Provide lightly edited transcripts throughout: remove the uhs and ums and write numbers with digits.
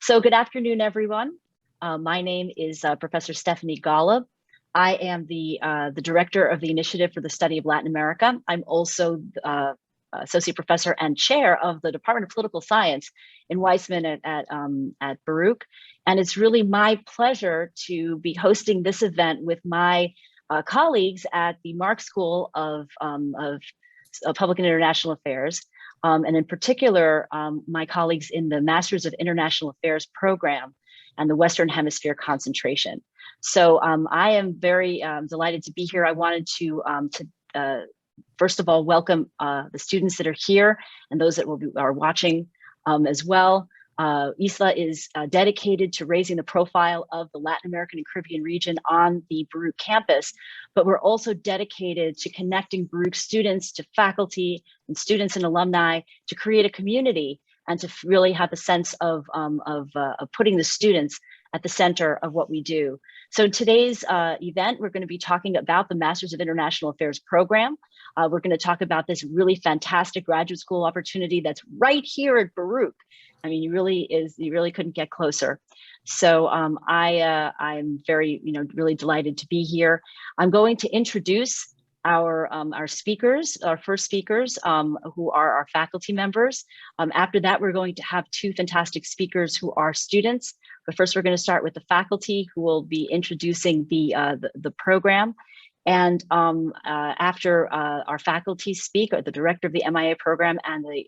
So good afternoon, everyone. My name is Professor Stephanie Golub. I am the director of the Initiative for the Study of Latin America. I'm also associate professor and chair of the Department of Political Science in Weizmann at Baruch. And it's really my pleasure to be hosting this event with my colleagues at the Marxe School of Public and International Affairs. And in particular, my colleagues in the Masters of International Affairs program and the Western Hemisphere concentration. So I am very delighted to be here. I wanted to first of all, welcome the students that are here and those that are watching as well. ISLA is dedicated to raising the profile of the Latin American and Caribbean region on the Baruch campus, but we're also dedicated to connecting Baruch students to faculty and students and alumni to create a community and to really have a sense of putting the students at the center of what we do. So today's event, we're going to be talking about the Masters of International Affairs program. We're going to talk about this really fantastic graduate school opportunity that's right here at Baruch. I mean, you really couldn't get closer. So I'm very, really delighted to be here. I'm going to introduce our speakers, our first speakers, who are our faculty members. After that, we're going to have two fantastic speakers who are students. But first, we're going to start with the faculty who will be introducing the program. And after our faculty speak, the director of the MIA program and the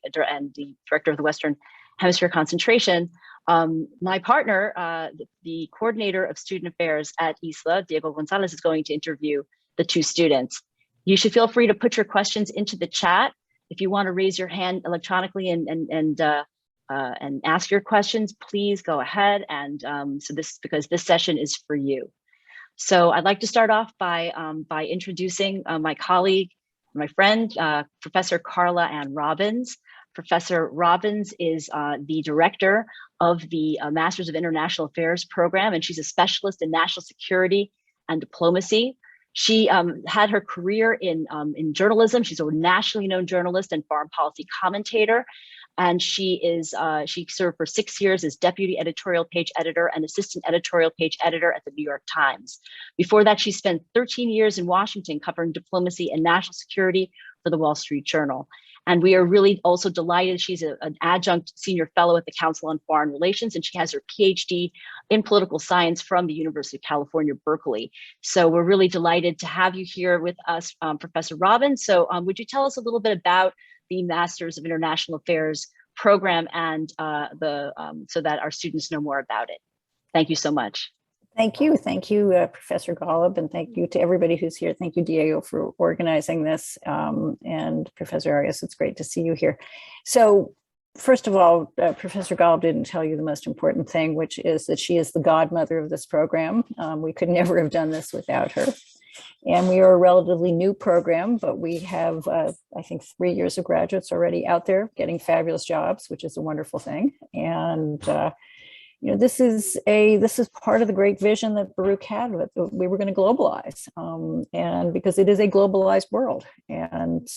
director of the Western Hemisphere concentration, my partner, the coordinator of student affairs at ISLA, Diego Gonzalez, is going to interview the two students. You should feel free to put your questions into the chat. If you want to raise your hand electronically and ask your questions, please go ahead. And because this session is for you. So I'd like to start off by introducing my colleague, my friend, Professor Carla Ann Robbins. Professor Robbins is the director of the Masters of International Affairs program, and she's a specialist in national security and diplomacy. She had her career in journalism. She's a nationally known journalist and foreign policy commentator. And she served for 6 years as deputy editorial page editor and assistant editorial page editor at the New York Times. Before that, she spent 13 years in Washington covering diplomacy and national security for the Wall Street Journal. And we are really also delighted. She's an adjunct senior fellow at the Council on Foreign Relations, and she has her PhD in political science from the University of California, Berkeley. So we're really delighted to have you here with us, Professor Robbins. So would you tell us a little bit about the Masters of International Affairs program and so that our students know more about it? Thank you so much. Thank you, Professor Golub, and thank you to everybody who's here. Thank you, Diego, for organizing this, and Professor Arias, it's great to see you here. So first of all, Professor Golub didn't tell you the most important thing, which is that she is the godmother of this program. We could never have done this without her. And we are a relatively new program, but we have, I think, 3 years of graduates already out there getting fabulous jobs, which is a wonderful thing. And this is part of the great vision that Baruch had. We were going to globalize, and because it is a globalized world. And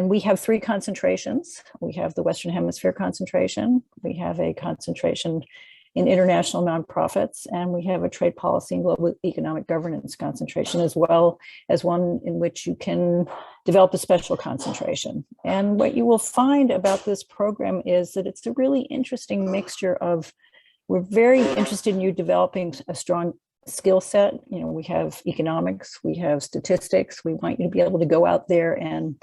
we have 3 concentrations. We have the Western Hemisphere concentration. We have a concentration in international nonprofits, and we have a trade policy and global economic governance concentration, as well as one in which you can develop a special concentration. And what you will find about this program is that it's a really interesting mixture of, we're very interested in you developing a strong skill set. We have economics, we have statistics. We want you to be able to go out there and,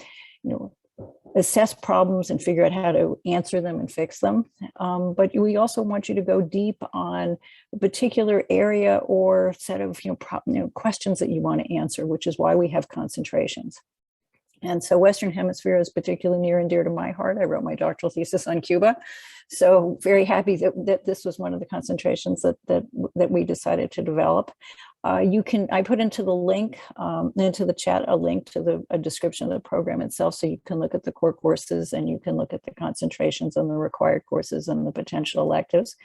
assess problems and figure out how to answer them and fix them. But we also want you to go deep on a particular area or set of questions that you want to answer, which is why we have concentrations. And so Western Hemisphere is particularly near and dear to my heart. I wrote my doctoral thesis on Cuba. So very happy that this was one of the concentrations that we decided to develop. I put into the link, into the chat, a link to a description of the program itself, so you can look at the core courses and you can look at the concentrations and the required courses and the potential electives.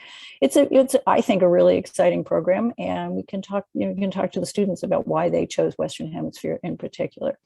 It's I think, a really exciting program, and we can talk, you can talk to the students about why they chose Western Hemisphere in particular.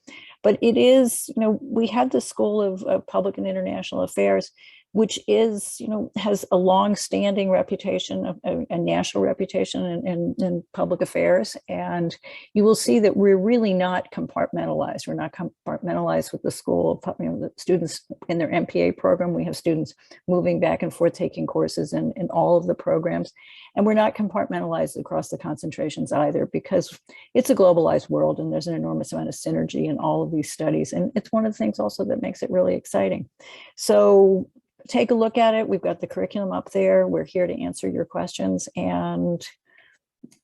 But it is, we had the School of Public and International Affairs which is, has a long-standing reputation, a national reputation in public affairs. And you will see that we're really not compartmentalized. We're not compartmentalized with the school. The students in their MPA program, we have students moving back and forth taking courses in all of the programs. And we're not compartmentalized across the concentrations either, because it's a globalized world and there's an enormous amount of synergy in all of these studies. And it's one of the things also that makes it really exciting. So take a look at it. We've got the curriculum up there. We're here to answer your questions, and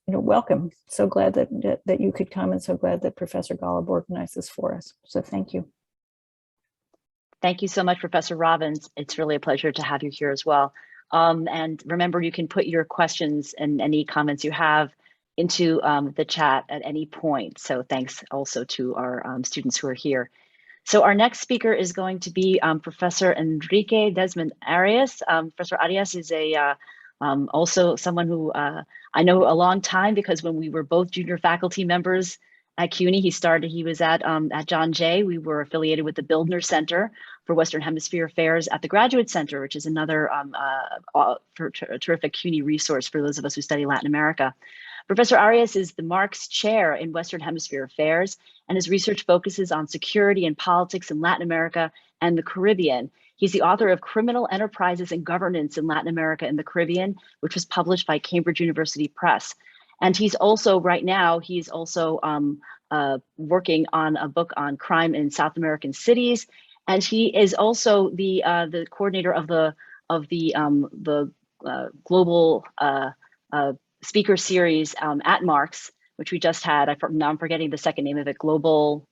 welcome. So glad that you could come, and so glad that Professor Golub organized this for us. So thank you. Thank you so much, Professor Robbins. It's really a pleasure to have you here as well. And remember, you can put your questions and any comments you have into the chat at any point. So thanks also to our students who are here. So our next speaker is going to be Professor Enrique Desmond Arias. Professor Arias is also someone who I know a long time, because when we were both junior faculty members at CUNY, he was at John Jay. We were affiliated with the Bildner Center for Western Hemisphere Affairs at the Graduate Center, which is another terrific CUNY resource for those of us who study Latin America. Professor Arias is the Marxe Chair in Western Hemisphere Affairs, and his research focuses on security and politics in Latin America and the Caribbean. He's the author of Criminal Enterprises and Governance in Latin America and the Caribbean, which was published by Cambridge University Press. And he's also, right now, working on a book on crime in South American cities. And he is also the coordinator of the global speaker series at Marxe, which we just had. Now I'm forgetting the second name of it, Global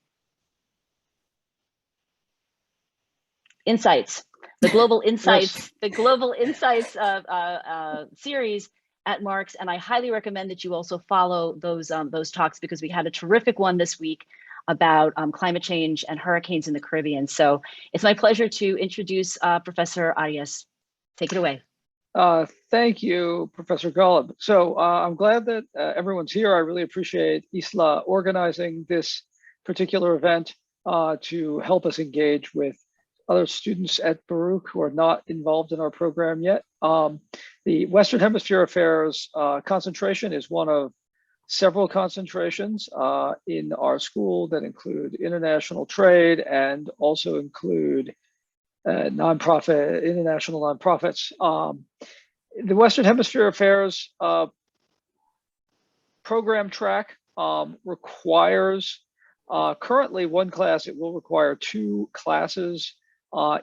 Insights. The Global Insights, yes. The Global Insights series at Marxe, and I highly recommend that you also follow those talks, because we had a terrific one this week about climate change and hurricanes in the Caribbean. So it's my pleasure to introduce Professor Arias. Take it away. Thank you, Professor Golub. So I'm glad that everyone's here. I really appreciate ISLA organizing this particular event to help us engage with other students at Baruch who are not involved in our program yet. The Western Hemisphere Affairs concentration is one of several concentrations in our school that include international trade and also include international nonprofits. The Western Hemisphere Affairs program track requires currently one class. It will require 2 classes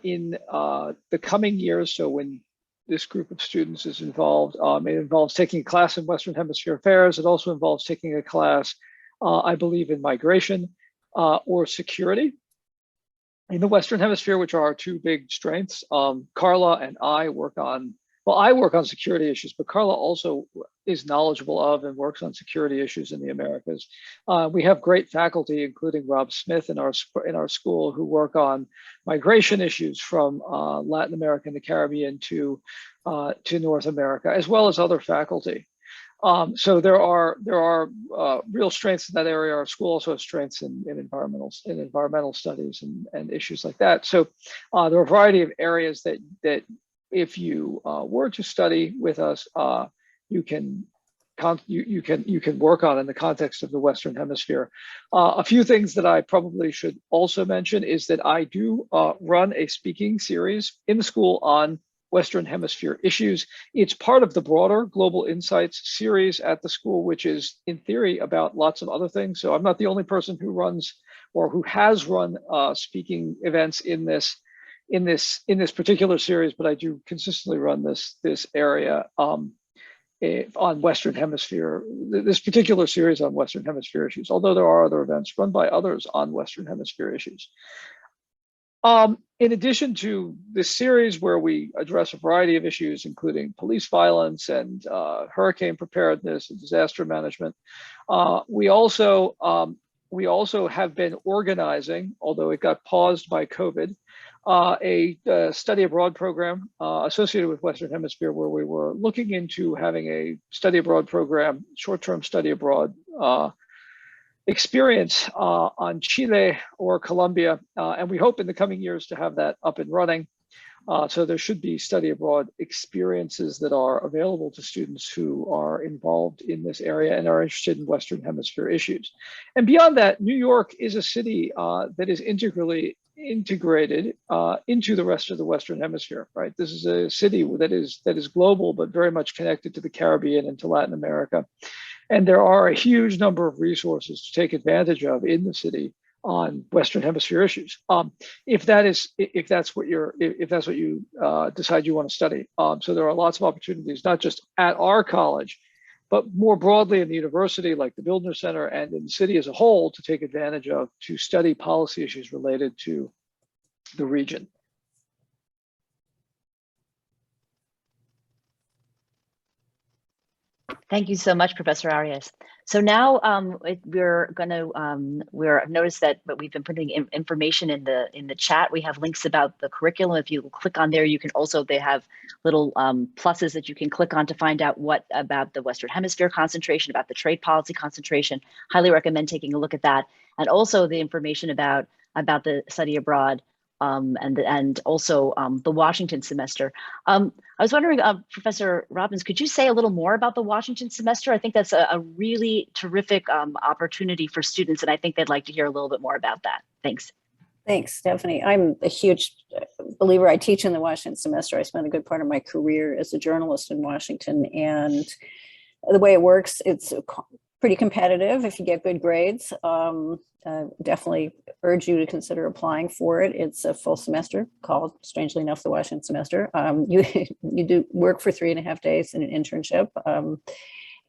in the coming years. So when this group of students is involved, it involves taking a class in Western Hemisphere Affairs. It also involves taking a class, I believe, in migration or security in the Western Hemisphere, which are our 2 big strengths. Carla and I work on security issues, but Carla also is knowledgeable of and works on security issues in the Americas. We have great faculty, including Rob Smith in our school, who work on migration issues from Latin America and the Caribbean to North America, as well as other faculty. So there are real strengths in that area. Our school also has strengths in environmental studies and issues like that. So there are a variety of areas that if you were to study with us, you can work on in the context of the Western Hemisphere. A few things that I probably should also mention is that I do run a speaking series in the school on Western Hemisphere issues. It's part of the broader Global Insights series at the school, which is in theory about lots of other things. So I'm not the only person who runs or who has run speaking events in this particular series, but I do consistently run this area on Western Hemisphere, this particular series on Western Hemisphere issues, although there are other events run by others on Western Hemisphere issues. In addition to this series where we address a variety of issues, including police violence and hurricane preparedness and disaster management, we also have been organizing, although it got paused by COVID, a study abroad program associated with Western Hemisphere, where we were looking into having a study abroad program, short-term study abroad experience on Chile or Colombia, and we hope in the coming years to have that up and running. So there should be study abroad experiences that are available to students who are involved in this area and are interested in Western Hemisphere issues. And beyond that, New York is a city that is integrally integrated into the rest of the Western Hemisphere, right? This is a city that is global, but very much connected to the Caribbean and to Latin America. And there are a huge number of resources to take advantage of in the city on Western Hemisphere issues. If that's what you decide you want to study. So there are lots of opportunities, not just at our college, but more broadly in the university, like the Bildner Center, and in the city as a whole, to take advantage of to study policy issues related to the region. Thank you so much, Professor Arias. So now we're going to I've noticed that, but we've been putting information in the chat. We have links about the curriculum. If you click on there, you can also, they have little pluses that you can click on to find out what about the Western Hemisphere concentration, about the trade policy concentration. Highly recommend taking a look at that, and also the information about the study abroad. And also the Washington semester. I was wondering, Professor Robbins, could you say a little more about the Washington semester? I think that's a really terrific opportunity for students, and I think they'd like to hear a little bit more about that. Thanks. Thanks, Stephanie. I'm a huge believer. I teach in the Washington semester. I spent a good part of my career as a journalist in Washington, and the way it works, it's pretty competitive if you get good grades. Definitely urge you to consider applying for it. It's a full semester called, strangely enough, the Washington semester. You do work for 3.5 days in an internship,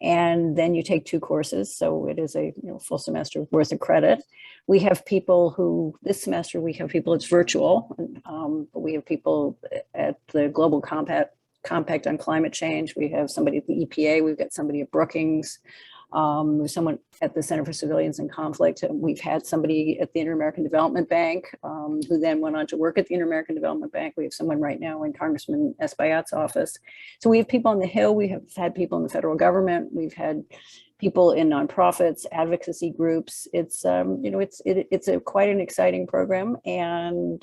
and then you take 2 courses. So it is a full semester worth of credit. We have people who, this semester, we have people, it's virtual, but we have people at the Global Compact on Climate Change. We have somebody at the EPA. We've got somebody at Brookings. There's someone at the Center for Civilians in Conflict. We've had somebody at the Inter-American Development Bank who then went on to work at the Inter-American Development Bank. We have someone right now in Congressman Espaillat's office. So we have people on the Hill. We have had people in the federal government. We've had people in nonprofits, advocacy groups. It's quite an exciting program, and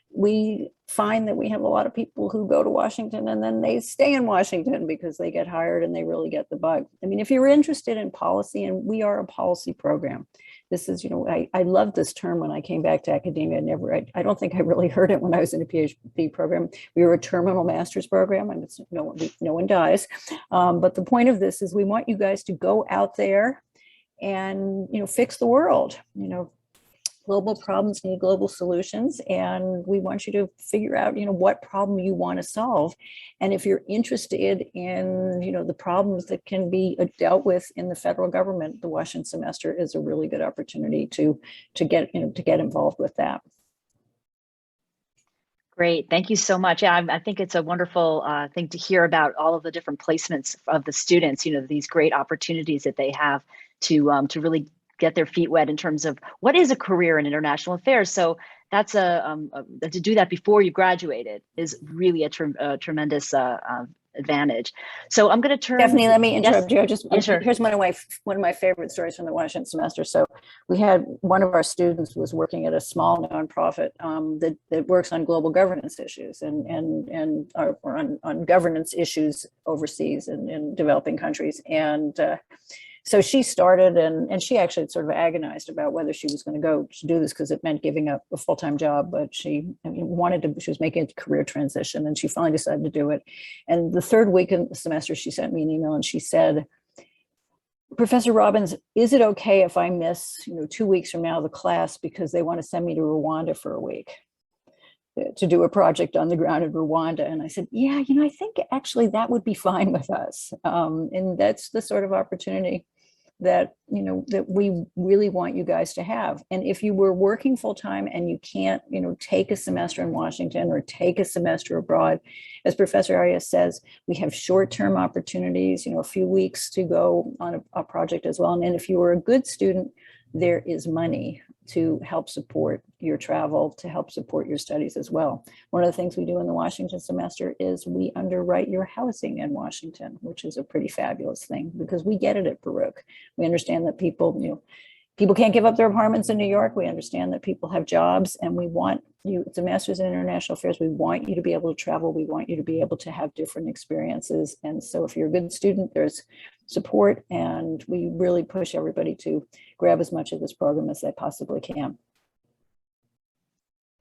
we find that we have a lot of people who go to Washington and then they stay in Washington because they get hired and they really get the bug. I mean, if you're interested in policy, and we are a policy program, this is, I love this term when I came back to academia. I don't think I really heard it when I was in a PhD program. We were a terminal master's program, and it's no one dies. But the point of this is we want you guys to go out there and, fix the world. Global problems need global solutions, and we want you to figure out, what problem you want to solve. And if you're interested in, the problems that can be dealt with in the federal government, the Washington semester is a really good opportunity to get involved with that. Great, thank you so much. Yeah, I think it's a wonderful thing to hear about all of the different placements of the students. these great opportunities that they have to really get their feet wet in terms of what is a career in international affairs. So that's to do that before you graduated is really a tremendous advantage. So I'm going to turn. Stephanie, let me interrupt you. Sure. Here's one of my favorite stories from the Washington semester. So we had one of our students was working at a small nonprofit that works on global governance issues and on governance issues overseas and in developing countries. And so she started, and she actually sort of agonized about whether she was going to go to do this because it meant giving up a full-time job, but she was making a career transition, and she finally decided to do it. And the 3rd week in the semester, she sent me an email and she said, Professor Robbins, is it okay if I miss 2 weeks from now the class because they want to send me to Rwanda for a week to do a project on the ground in Rwanda? And I said, yeah, I think actually that would be fine with us. And that's the sort of opportunity that that we really want you guys to have. And if you were working full-time and you can't take a semester in Washington or take a semester abroad, as Professor Arias says, we have short-term opportunities, a few weeks to go on a project as well. And if you were a good student, there is money to help support your travel, to help support your studies as well. One of the things we do in the Washington semester is we underwrite your housing in Washington, which is a pretty fabulous thing because we get it at Baruch. We understand that people, people can't give up their apartments in New York. We understand that people have jobs, and we want you, it's a master's in international affairs. We want you to be able to travel. We want you to be able to have different experiences. And so if you're a good student, there's support, and we really push everybody to grab as much of this program as they possibly can.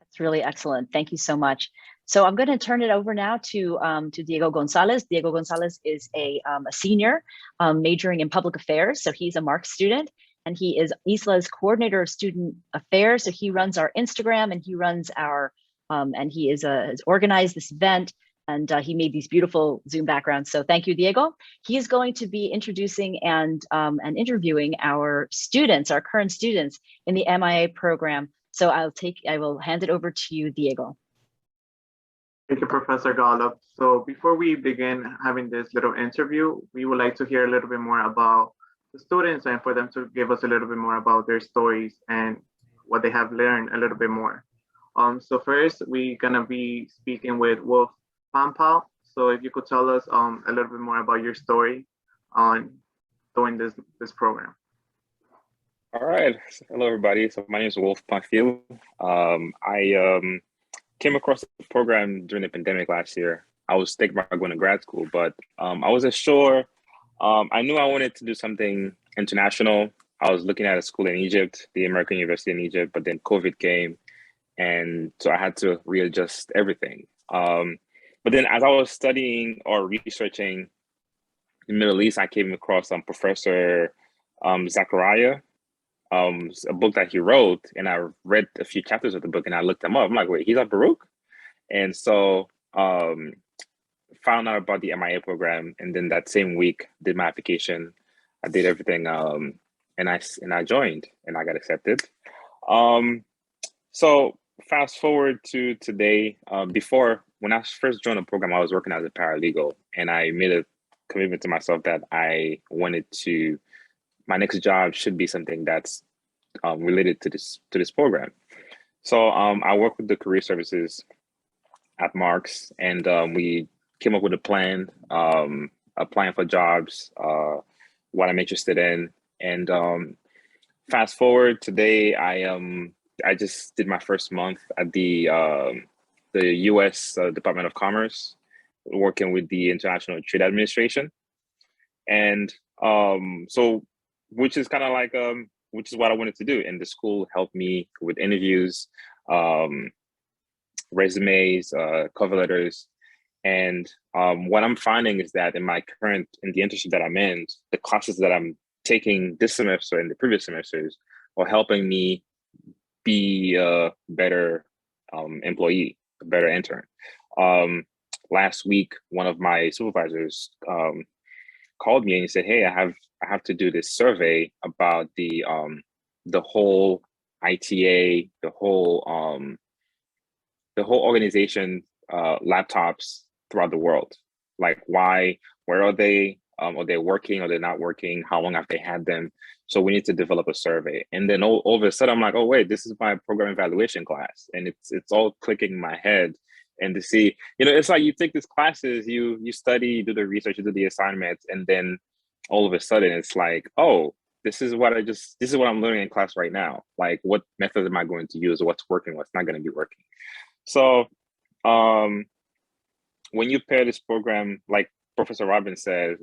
That's really excellent. Thank you so much. So I'm going to turn it over now to Diego Gonzalez. Diego Gonzalez is a senior majoring in public affairs. So he's a Marxe student, and he is ISLA's coordinator of student affairs. So he runs our Instagram, and he runs our, and he is has organized this event, and he made these beautiful Zoom backgrounds. So thank you, Diego. He is going to be introducing and interviewing our students, our current students in the MIA program. So I will hand it over to you, Diego. Thank you, Professor Golub. So before we begin having this little interview, we would like to hear a little bit more about the students and for them to give us a little bit more about their stories and what they have learned a little bit more. So first, we're gonna be speaking with Wolf Pampal. So if you could tell us a little bit more about your story on doing this program. All right. Hello, everybody. So my name is Wolf Pamphil. I came across the program during the pandemic last year. I was thinking about going to grad school, but I wasn't sure. I knew I wanted to do something international. I was looking at a school in Egypt, the American University in Egypt, but then COVID came. And so I had to readjust everything. But then as I was studying or researching the Middle East, I came across Professor Zachariah, a book that he wrote, and I read a few chapters of the book and I looked him up. I'm like, wait, he's at Baruch? And so found out about the MIA program, and then that same week did my application. I did everything, and I joined and I got accepted. So fast forward to today. Before, when I first joined the program, I was working as a paralegal, and I made a commitment to myself that I wanted to, my next job should be something that's related to this program. So I work with the career services at Marxe, and we came up with a plan, applying for jobs, what I'm interested in. And fast forward today, I just did my first month at the U.S. Department of Commerce, working with the International Trade Administration. And so, which is kind of like, which is what I wanted to do. And the school helped me with interviews, resumes, cover letters. And what I'm finding is that in the internship that I'm in, the classes that I'm taking this semester and the previous semesters are helping me be a better employee, a better intern. Last week, one of my supervisors called me and he said, "Hey, I have to do this survey about the whole ITA, the whole organization laptops throughout the world. Like, where are they? Are they working? Are they not working? How long have they had them? So we need to develop a survey." And then all of a sudden, I'm like, "Oh wait, this is my program evaluation class," and it's all clicking in my head. And to see, it's like you take these classes, you study, you do the research, you do the assignments, and then all of a sudden it's like, oh, this is what I'm learning in class right now. Like, what method am I going to use? What's working? What's not going to be working? So when you pair this program, like Professor Robbins says,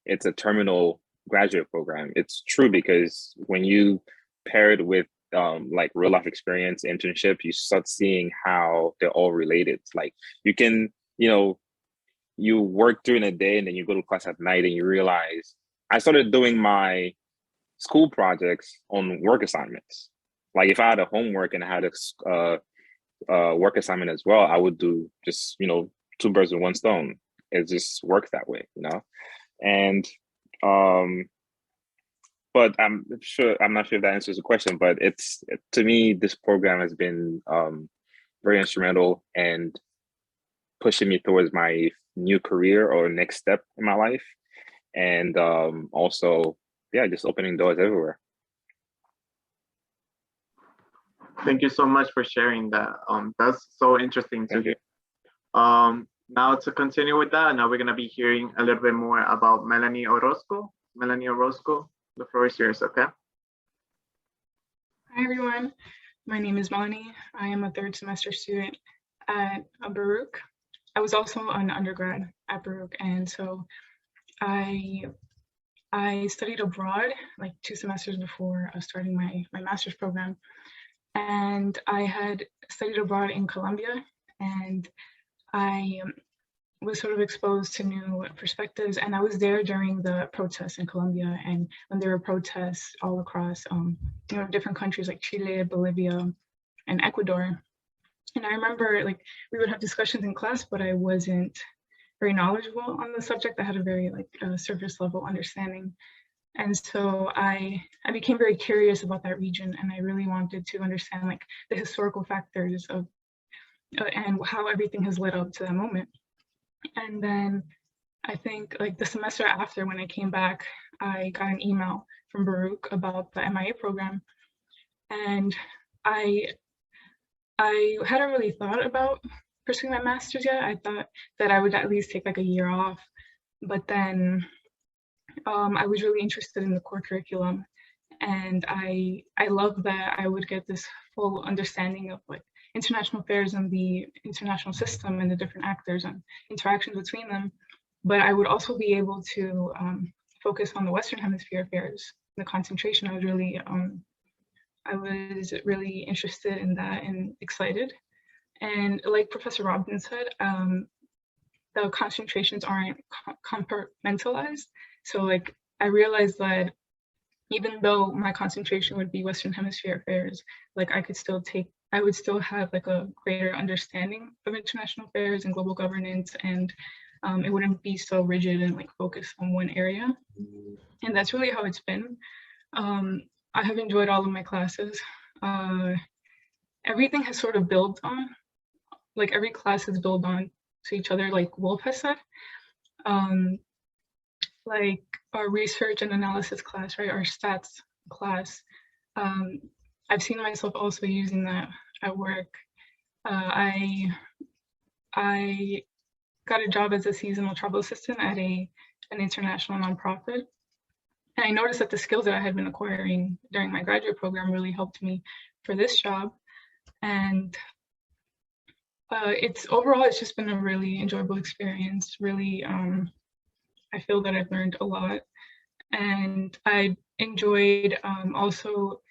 it's a terminal graduate program. It's true, because when you pair it with like real life experience, internship, you start seeing how they're all related. Like, you can, you work during the day and then you go to class at night, and you realize I started doing my school projects on work assignments. Like, if I had a homework and I had a work assignment as well, I would do just, two birds with one stone. It just works that way, And but I'm not sure if that answers the question, but to me, this program has been very instrumental and pushing me towards my new career or next step in my life. And also, just opening doors everywhere. Thank you so much for sharing that. That's so interesting to hear. Now to continue with that, now we're gonna be hearing a little bit more about Melanie Orozco. Melanie Orozco, the floor is yours, okay? Hi everyone, my name is Melanie. I am a third semester student at Baruch. I was also an undergrad at Baruch, and so I studied abroad like 2 semesters before starting my master's program, and I had studied abroad in Colombia, and I was sort of exposed to new perspectives, and I was there during the protests in Colombia, and when there were protests all across different countries like Chile, Bolivia, and Ecuador. And I remember like we would have discussions in class, but I wasn't very knowledgeable on the subject. I had a very surface level understanding. And so I became very curious about that region, and I really wanted to understand like the historical factors of and how everything has led up to that moment. And then I think like the semester after, when I came back, I got an email from Baruch about the MIA program, and I hadn't really thought about pursuing my master's yet. I thought that I would at least take like a year off, but then I was really interested in the core curriculum, and I love that I would get this full understanding of like international affairs and the international system and the different actors and interactions between them. But I would also be able to focus on the Western Hemisphere affairs, the concentration. I was really interested in that and excited. And like Professor Robin said, the concentrations aren't compartmentalized. So like I realized that even though my concentration would be Western Hemisphere affairs, like I would still have like a greater understanding of international affairs and global governance, and it wouldn't be so rigid and like focused on one area. And that's really how it's been. I have enjoyed all of my classes. Everything has sort of built on, like every class has built on to each other, like Wolf has said. Like our research and analysis class, right? Our stats class. I've seen myself also using that at work. I got a job as a seasonal travel assistant at an international nonprofit. And I noticed that the skills that I had been acquiring during my graduate program really helped me for this job. And overall, it's just been a really enjoyable experience. Really, I feel that I've learned a lot. And I enjoyed also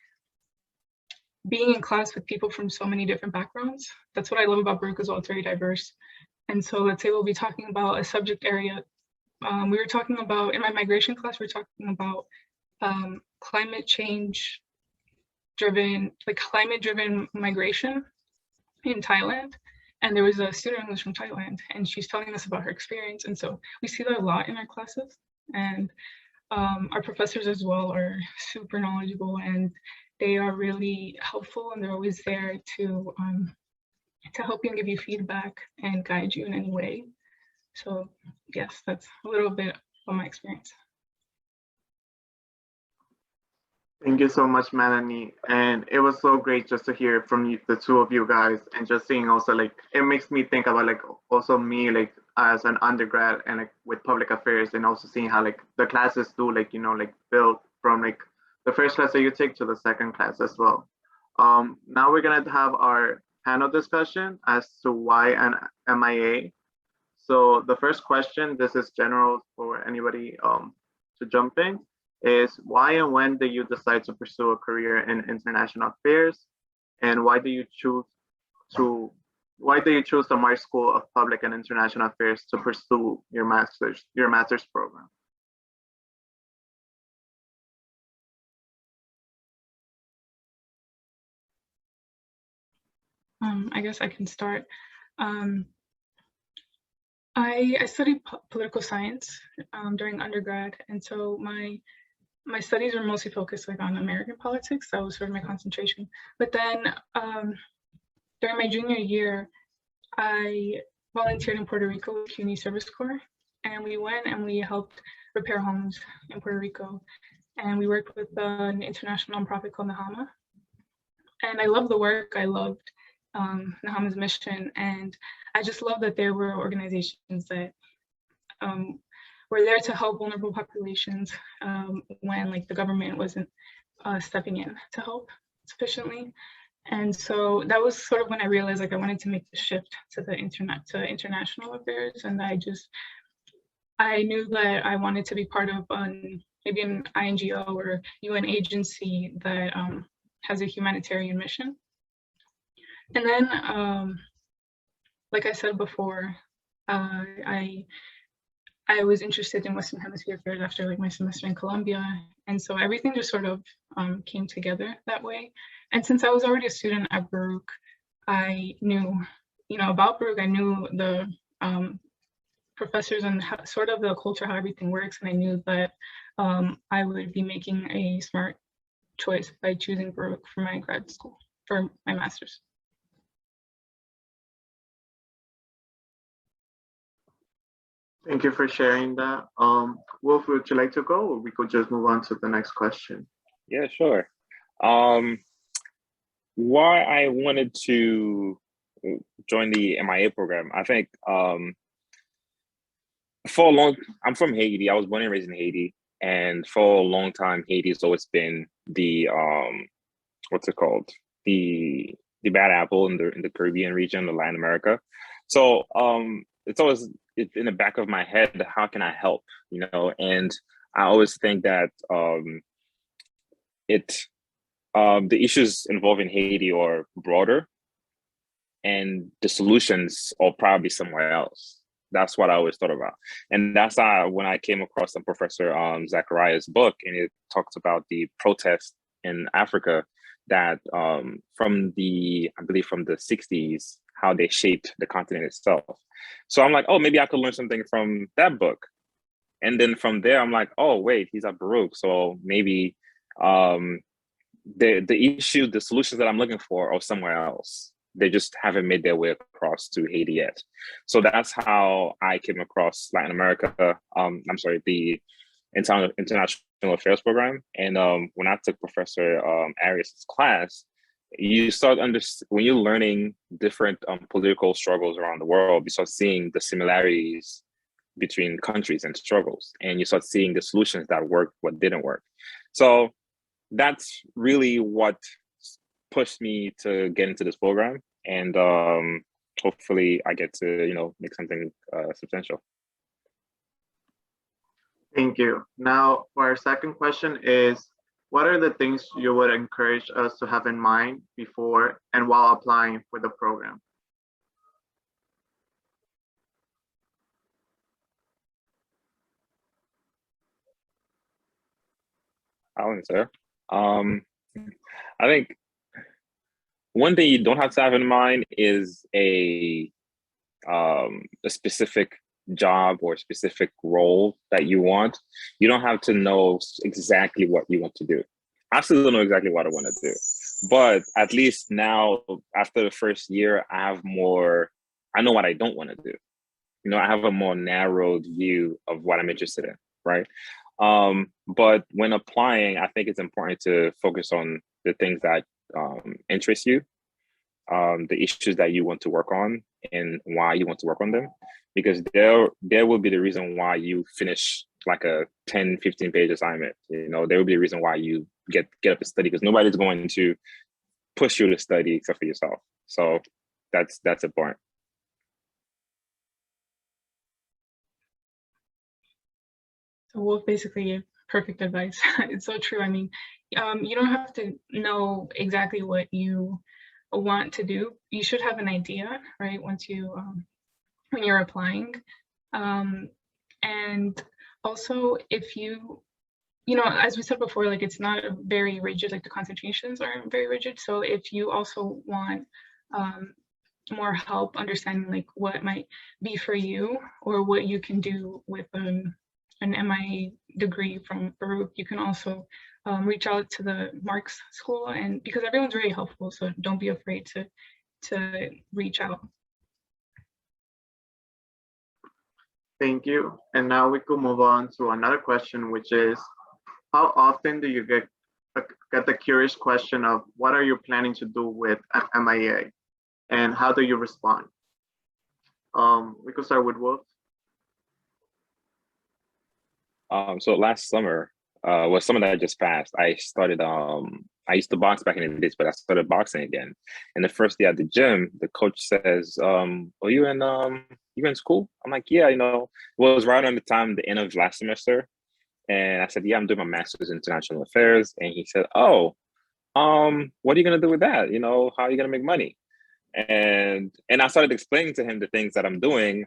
being in class with people from so many different backgrounds. That's what I love about Baruch as well. It's very diverse. And so let's say we'll be talking about a subject area. We were talking about, in my migration class, we're talking about climate driven migration in Thailand. And there was a student who was from Thailand, and she's telling us about her experience. And so we see that a lot in our classes. And our professors as well are super knowledgeable, and they are really helpful, and they're always there to help you and give you feedback and guide you in any way. So yes, that's a little bit of my experience. Thank you so much, Melanie. And it was so great just to hear from you, the two of you guys, and just seeing also like, it makes me think about like also me like as an undergrad and like with public affairs, and also seeing how like the classes do like, like build from like the first class that you take to the second class as well. Now we're gonna have our panel discussion as to why an MIA. So the first question, this is general for anybody to jump in, is why and when did you decide to pursue a career in international affairs, and why do you choose the Marxe School of Public and International Affairs to pursue your master's program? I guess I can start. I studied political science during undergrad, and so my studies were mostly focused like on American politics. That was sort of my concentration. But then during my junior year, I volunteered in Puerto Rico with Community Service Corps, and we went and we helped repair homes in Puerto Rico, and we worked with an international nonprofit called NAHAMA. And I loved the work. I loved NAHAMA's mission, and I just love that there were organizations that were there to help vulnerable populations when like the government wasn't stepping in to help. sufficiently. And so that was sort of when I realized like I wanted to make the shift to the internet, to international affairs. And I knew that I wanted to be part of maybe an INGO or UN agency that has a humanitarian mission. And then, like I said before, I was interested in Western Hemisphere affairs after like my semester in Colombia. And so everything just sort of came together that way. And since I was already a student at Baruch, I knew, about Baruch. I knew the professors and sort of the culture, how everything works. And I knew that I would be making a smart choice by choosing Baruch for my grad school, for my master's. Thank you for sharing that. Wolf, would you like to go, or we could just move on to the next question? Yeah, sure. Why I wanted to join the MIA program, I think I'm from Haiti. I was born and raised in Haiti. And for a long time, Haiti has always been the, what's it called? The bad apple in the Caribbean region, the Latin America. So it's always in the back of my head, how can I help? And I always think that the issues involving Haiti are broader, and the solutions are probably somewhere else. That's what I always thought about. And that's when I came across Professor Zachariah's book, and it talks about the protests in Africa that from the 60s, how they shaped the continent itself. So I'm like, oh, maybe I could learn something from that book. And then from there, I'm like, oh, wait, he's at Baruch. So maybe the solutions that I'm looking for are somewhere else. They just haven't made their way across to Haiti yet. So that's how I came across Latin America. The International Affairs program. And when I took Professor Arias' class, you start when you're learning different political struggles around the world, you start seeing the similarities between countries and struggles, and you start seeing the solutions that worked, what didn't work. So that's really what pushed me to get into this program, and hopefully I get to make something substantial. Thank you. Now, for our second question is, what are the things you would encourage us to have in mind before and while applying for the program? I'll answer. I think one thing you don't have to have in mind is a specific job or specific role that you want. You don't have to know exactly what you want to do. I still don't know exactly what I want to do, but at least now, after the first year, I know what I don't want to do. I have a more narrowed view of what I'm interested in, right? But when applying, I think it's important to focus on the things that interest you, the issues that you want to work on, and why you want to work on them, because there will be the reason why you finish like a 10, 15-page assignment. There will be a reason why you get up and study, because nobody's going to push you to study except for yourself. So that's important. So Wolf basically gave perfect advice. It's so true. I mean, you don't have to know exactly what you want to do. You should have an idea, right? Once you, when you're applying. And also if you, as we said before, like it's not very rigid, like the concentrations aren't very rigid. So if you also want more help understanding like what might be for you or what you can do with an MIA degree from Baruch, you can also reach out to the Marxe school, and because everyone's very helpful, so don't be afraid to reach out. Thank you. And now we could move on to another question, which is, how often do you get the curious question of what are you planning to do with an MIA, and how do you respond? We could start with Wolf. So last summer, summer that I just passed, I started I used to box back in the days, but I started boxing again. And the first day at the gym, the coach says, "Are you in school?" I'm like, "Yeah, it was right around the end of last semester." And I said, "Yeah, I'm doing my master's in international affairs." And he said, "Oh, what are you gonna do with that? How are you gonna make money?" And I started explaining to him the things that I'm doing,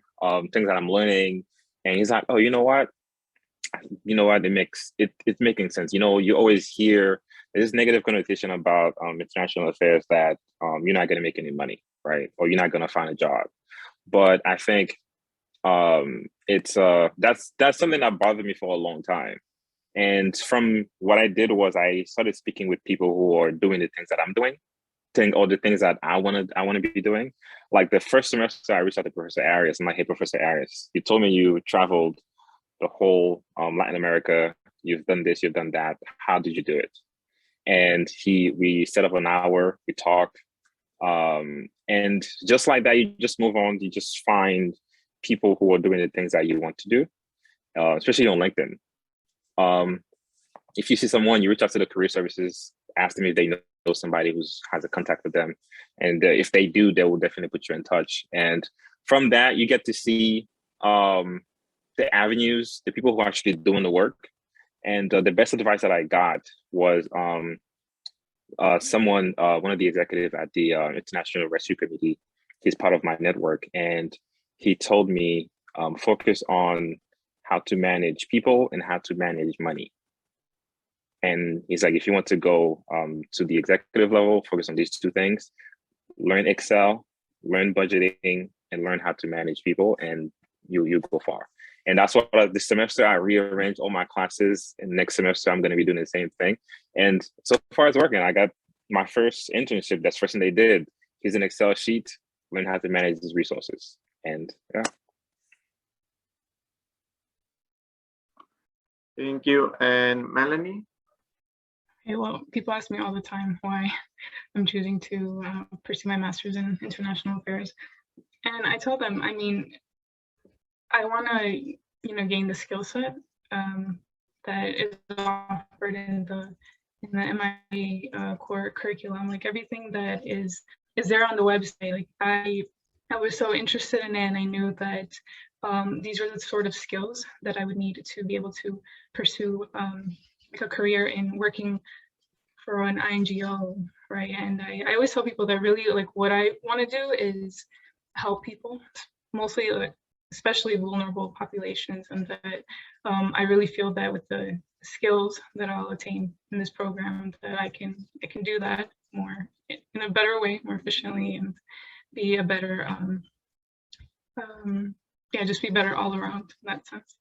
things that I'm learning. And he's like, "Oh, you know what? It's making sense. You always hear this negative connotation about international affairs that you're not gonna make any money, right? Or you're not gonna find a job." But I think it's that's something that bothered me for a long time. And from what I did was I started speaking with people who are doing the things that I'm doing, all the things that I want to be doing. Like the first semester, I reached out to Professor Arias. I'm like, "Hey, Professor Arias, you told me you traveled the whole Latin America. You've done this, you've done that. How did you do it?" And we set up an hour, we talked, and just like that, you just move on. You just find people who are doing the things that you want to do, especially on LinkedIn. If you see someone, you reach out to the career services, ask them if they know somebody who has a contact with them. And if they do, they will definitely put you in touch. And from that, you get to see the avenues, the people who are actually doing the work. And the best advice that I got was one of the executives at the International Rescue Committee. He's part of my network. And he told me, focus on how to manage people and how to manage money. And he's like, if you want to go to the executive level, focus on these two things: learn Excel, learn budgeting, and learn how to manage people, and you go far. And that's what this semester I rearranged all my classes, and next semester I'm going to be doing the same thing. And so far it's working. I got my first internship. That's the first thing they did. Here's an Excel sheet, learn how to manage these resources. And yeah. Thank you. And Melanie? Okay, well, people ask me all the time why I'm choosing to pursue my master's in international affairs. And I tell them, I mean, I want to, gain the skill set that is offered in the MIT core curriculum. Like everything that is there on the website. Like I was so interested in it, and I knew that these are the sort of skills that I would need to be able to pursue like a career in working for an INGO, right? And I always tell people that really like what I want to do is help people, mostly especially vulnerable populations, and that I really feel that with the skills that I'll attain in this program, that I can do that more in a better way, more efficiently, and be a better just be better all around in that sense.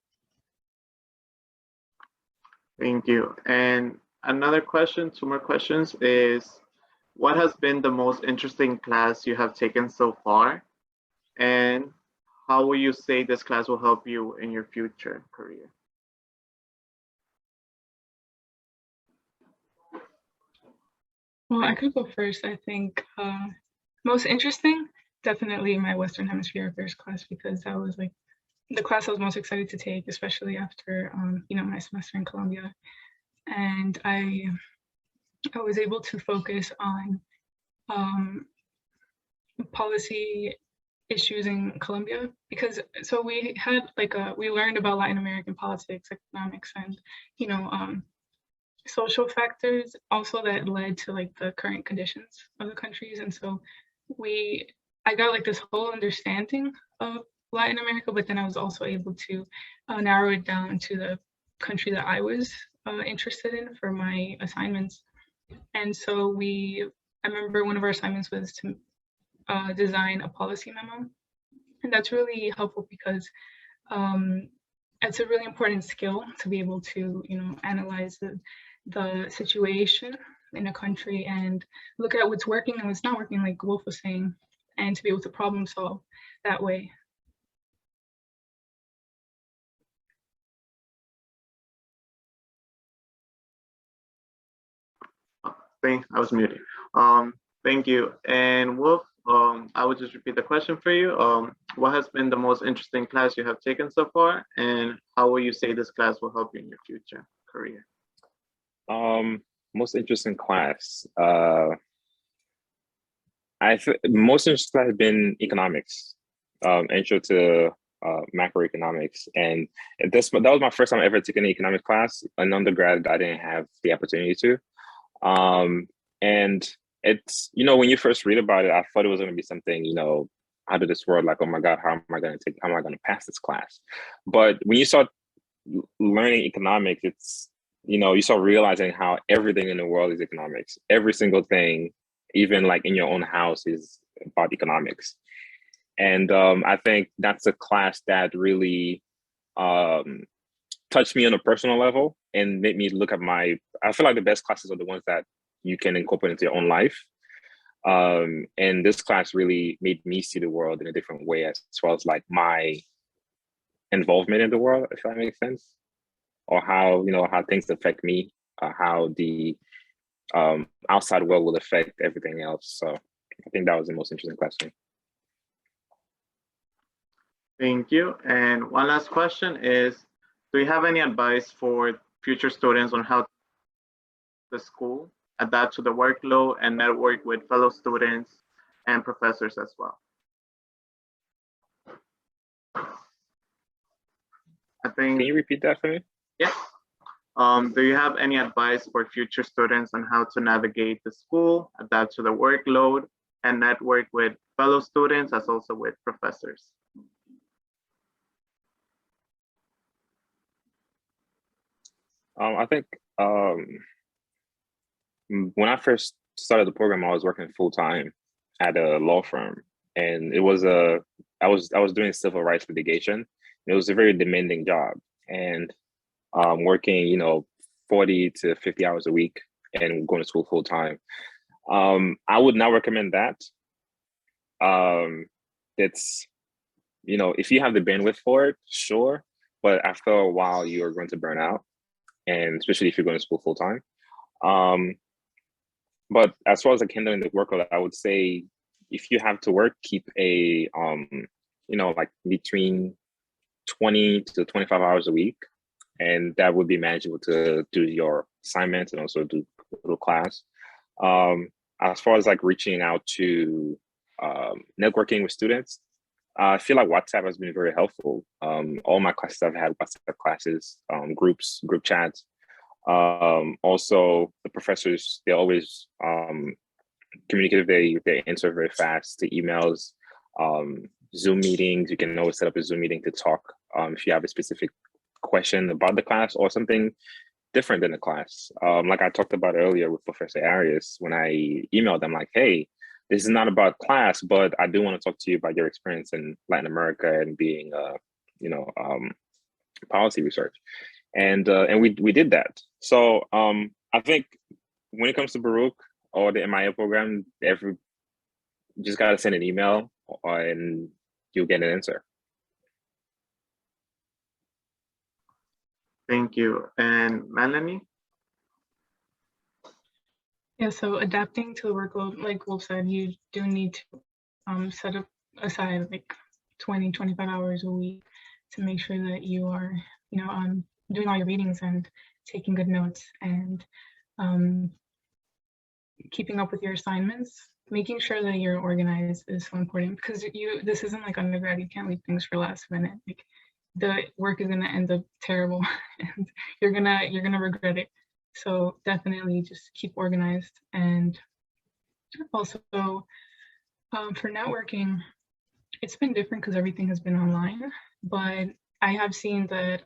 Thank you. And another question, two more questions, is what has been the most interesting class you have taken so far? And how will you say this class will help you in your future career? Well, I could go first. I think most interesting, definitely my Western Hemisphere Affairs class, because that was like the class I was most excited to take, especially after my semester in Colombia. And I was able to focus on policy issues in Colombia, because so we had we learned about Latin American politics, economics, and social factors also that led to like the current conditions of the countries. And so I got like this whole understanding of Latin America, but then I was also able to narrow it down to the country that I was interested in for my assignments. And so I remember one of our assignments was to design a policy memo. And that's really helpful because it's a really important skill to be able to, analyze the situation in a country and look at what's working and what's not working, like Wolf was saying, and to be able to problem solve that way. I was muted. Thank you. And Wolf, I will just repeat the question for you. What has been the most interesting class you have taken so far, and how will you say this class will help you in your future career? Most interesting class. Most interesting class has been economics, intro to macroeconomics, and that was my first time ever taking an economics class. An undergrad, I didn't have the opportunity to. And it's, when you first read about it, I thought it was going to be something, out of this world, like, oh my God, how am I going to pass this class? But when you start learning economics, it's, you start realizing how everything in the world is economics. Every single thing, even like in your own house, is about economics. And I think that's a class that really touched me on a personal level and made me look at I feel like the best classes are the ones that you can incorporate into your own life. And this class really made me see the world in a different way, as well as like my involvement in the world, if that makes sense, or how, how things affect me, how the outside world will affect everything else. So I think that was the most interesting class for me. Thank you. And one last question is, do you have any advice for future students on how the school adapt to the workload and network with fellow students and professors as well? I think. Can you repeat that for me? Yes. Do you have any advice for future students on how to navigate the school, adapt to the workload, and network with fellow students as also with professors? I think when I first started the program, I was working full time at a law firm, and I was doing civil rights litigation. It was a very demanding job, and working 40 to 50 hours a week and going to school full time. I would not recommend that. It's if you have the bandwidth for it, sure, but after a while you're going to burn out, and especially if you're going to school full time. But as far as like handling the workload, I would say if you have to work, keep a like between 20 to 25 hours a week, and that would be manageable to do your assignments and also do a little class. As far as like reaching out to networking with students, I feel like WhatsApp has been very helpful. All my classes I've had WhatsApp classes, group chats. Also, the professors, they're always communicative. They answer very fast to emails, Zoom meetings. You can always set up a Zoom meeting to talk if you have a specific question about the class or something different than the class. Like I talked about earlier with Professor Arias, when I emailed them like, hey, this is not about class, but I do want to talk to you about your experience in Latin America and being, policy research. And we did that. So I think when it comes to Baruch or the MIA program, you just got to send an email and you'll get an answer. Thank you. And Melanie? Yeah, so adapting to the workload, like Wolf said, you do need to set aside like 20, 25 hours a week to make sure that you are, doing all your readings and taking good notes and keeping up with your assignments. Making sure that you're organized is so important, because this isn't like undergrad. You can't leave things for last minute. Like the work is gonna end up terrible and you're gonna regret it. So definitely just keep organized. And also for networking, it's been different because everything has been online, but I have seen that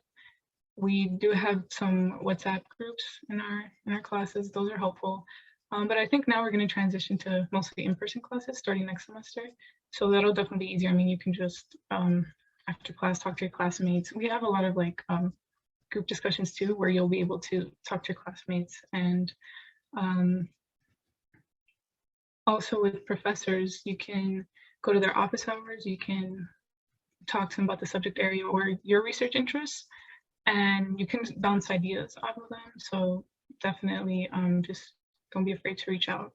we do have some WhatsApp groups in our classes. Those are helpful. But I think now we're going to transition to mostly in-person classes starting next semester. So that'll definitely be easier. I mean, you can just after class talk to your classmates. We have a lot of like group discussions too, where you'll be able to talk to your classmates. And also with professors, you can go to their office hours. You can talk to them about the subject area or your research interests, and you can bounce ideas off of them. So definitely just don't be afraid to reach out.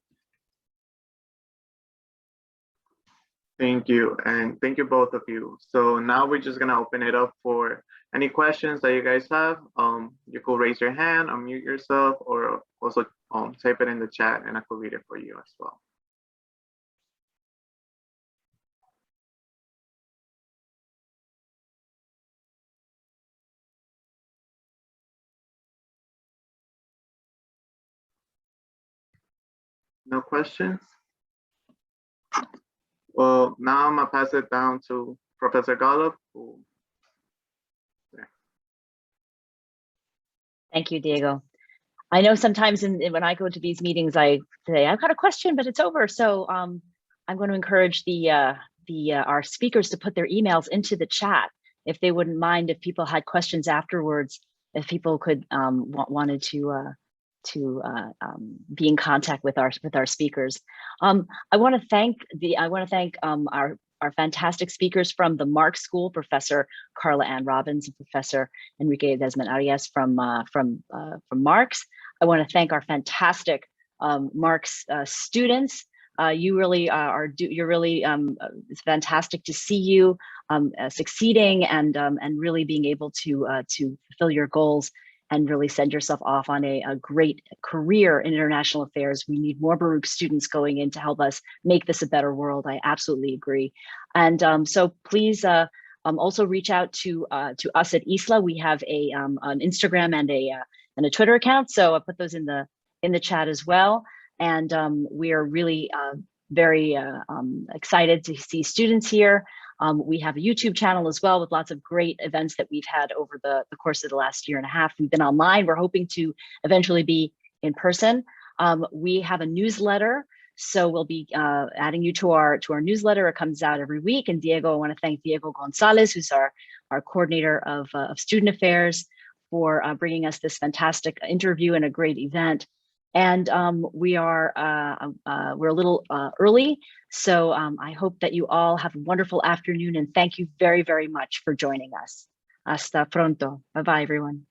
Thank you. And thank you both of you. So now we're just gonna open it up for any questions that you guys have. You could raise your hand, unmute yourself, or also type it in the chat and I could read it for you as well. No questions? Well, now I'm gonna pass it down to Professor Golub. Thank you, Diego. I know sometimes when I go to these meetings, I say, I've got a question, but it's over. So I'm going to encourage our speakers to put their emails into the chat if they wouldn't mind, if people had questions afterwards, if people could wanted to be in contact with our speakers. I want to thank our fantastic speakers from the Marxe School, Professor Carla Ann Robbins and Professor Enrique Desmond Arias from Marxe. I want to thank our fantastic Marxe students. You really it's fantastic to see you succeeding and really being able to fulfill your goals and really send yourself off on a great career in international affairs. We need more Baruch students going in to help us make this a better world. I absolutely agree. And so please also reach out to us at ISLA. We have an Instagram and a Twitter account. So I put those in the chat as well. And we are really very excited to see students here. We have a YouTube channel as well with lots of great events that we've had over the course of the last year and a half. We've been online. We're hoping to eventually be in person. We have a newsletter, so we'll be adding you to our newsletter. It comes out every week. And Diego, I want to thank Diego Gonzalez, who's our coordinator of student affairs, for bringing us this fantastic interview and a great event. And we're a little early, so I hope that you all have a wonderful afternoon, and thank you very, very much for joining us. Hasta pronto. Bye-bye, everyone.